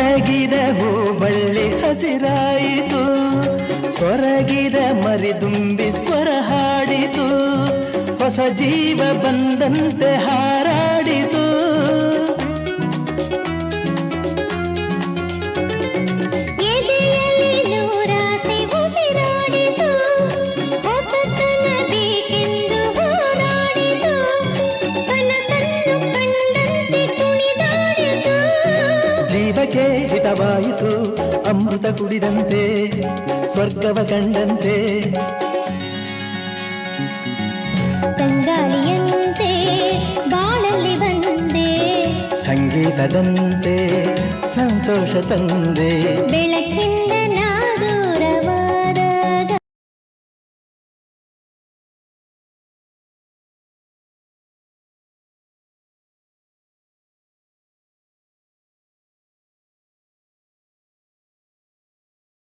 ಒಣಗಿದ ಹೂಬಳ್ಳಿ ಹಸಿರಾಯಿತು, ಸೊರಗಿದ ಮರಿದುಂಬಿ ಸ್ವರ ಹಾಡಿತು, ಹೊಸ ಜೀವ ಬಂದಂತೆ ಹಾರಾಡಿತು. ಜೀವಕ್ಕೆ ಹಿತವಾಯಿತು ಅಮೃತ ಕುಡಿದಂತೆ, ಸ್ವರ್ಗವ ಕಂಡಂತೆ. ತಂಗಾಳಿಯಂತೆ ಬಾಳಲ್ಲಿ ಬಂದೆ, ಸಂಗೀತದಂತೆ ಸಂತೋಷ ತಂದೆ. ಬೆಳಕಿನ